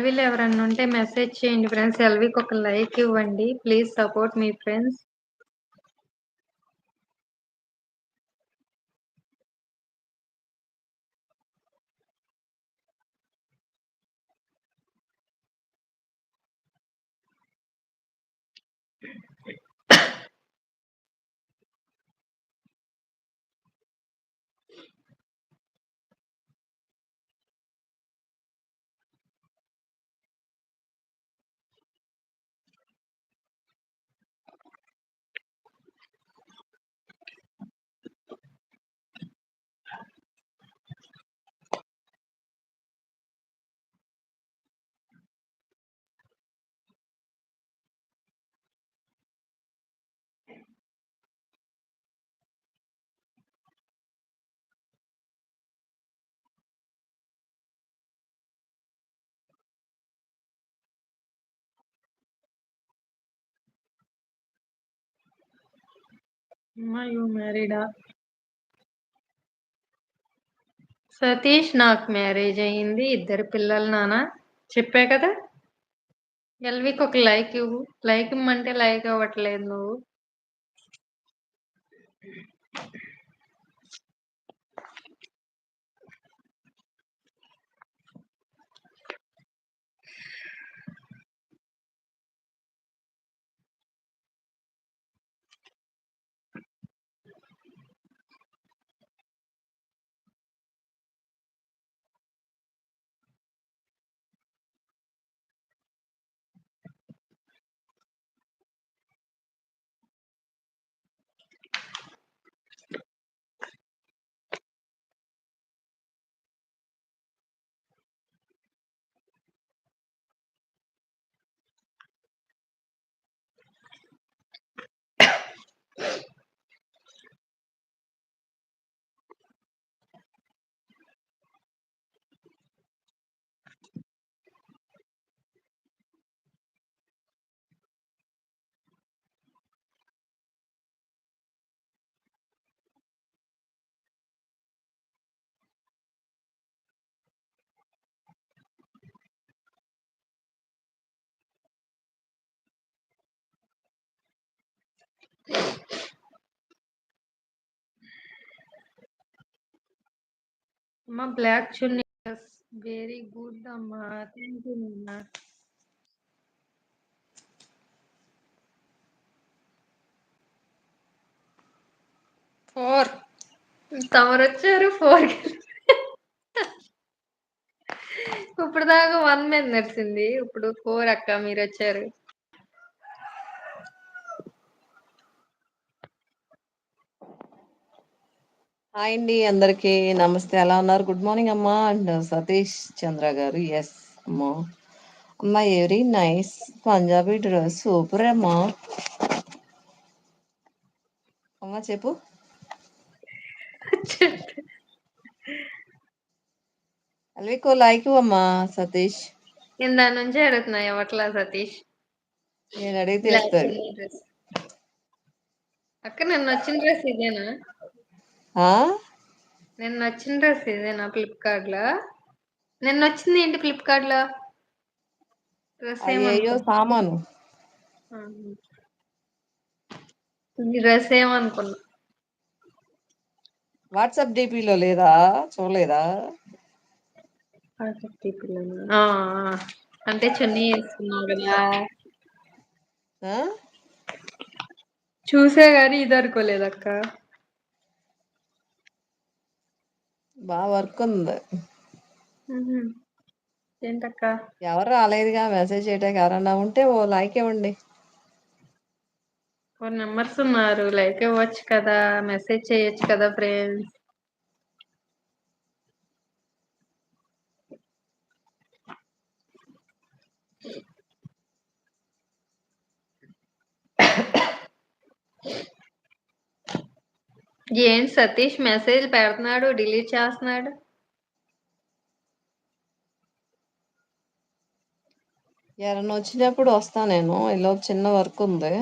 ఎల్‌విలో ఎవరన్నా ఉంటే మెసేజ్ చేయండి ఫ్రెండ్స్. ఎల్‌వికి ఒక లైక్ ఇవ్వండి. Please support me friends. అమ్మా యూ మ్యారీడా? సతీష్ నాకు మ్యారేజ్ అయింది. 2 పిల్లలు నాన్న. చెప్పా కదా! ఎల్‌వికి ఒక లైక్ ఇవ్వు. లైక్ ఇమ్మంటే లైక్ ఇవ్వట్లేదు నువ్వు. అమ్మా బ్లాక్ చున్నీ వెరీ గుడ్ అమ్మా. థ్యాంక్ యూ నాన్న. ఫోర్ తమరొచ్చారు 4 ఇప్పుడు దాకా 1 మీద నడిచింది. ఇప్పుడు 4 అక్క మీరొచ్చారు. హాయ్ అండి అందరికీ నమస్తే. ఎలా ఉన్నారు? గుడ్ మార్నింగ్ అమ్మా అండ్ సతీష్ చంద్ర గారు. ఎస్ అమ్మా. అమ్మా very nice Punjabi dress super అమ్మా. అమ్మా చెప్పు. అల్వికో లైక్ అమ్మా సతీష్. ఇందా నుంచి అడుగుతున్నా ఇవ్వట్లా సతీష్. నేను అడిగితే బ్లాక్ ఇస్తాడు. చున్నీ డ్రెస్. అక్క నిన్న వచ్చిన డ్రెస్ ఇదేనా? ఆ? నిన్న వచ్చిన డ్రెస్ ఇదేనా ఫ్లిప్కార్ట్ లో? నిన్న వచ్చింది ఏంటి ఫ్లిప్కార్ట్ లో? డ్రెస్ అయ్యయ్యో ఏమనుకున్నా. సామాను. డ్రెస్ ఏమనుకున్నా. వాట్సాప్ డిపిలో లేదా? చూడలేదా? ఆ, అంటే చున్నీ వేసుకున్నావు కదా. ఆ? చూసే గాని ఇది అనుకోలేదు అక్క. బాగా వర్క్ ఉంది. ఏంటక్క? ఎవరు రాలేదుగా మెసేజ్ చేయడానికి. ఎవరన్నా ఉంటే ఓ లైక్ ఇవ్వండి. 4 మెంబర్స్ ఉన్నారు. లైక్ ఇవ్వచ్చు కదా, మెసేజ్ చేయొచ్చు కదా ఫ్రెండ్స్. ఏం సతీష్ మెసేజ్ పెడుతున్నాడు డిలీట్ చేస్తున్నాడు? ఎవరన్నా వచ్చినప్పుడు వస్తా నేను. ఈలోపు చిన్న వర్క్ ఉంది.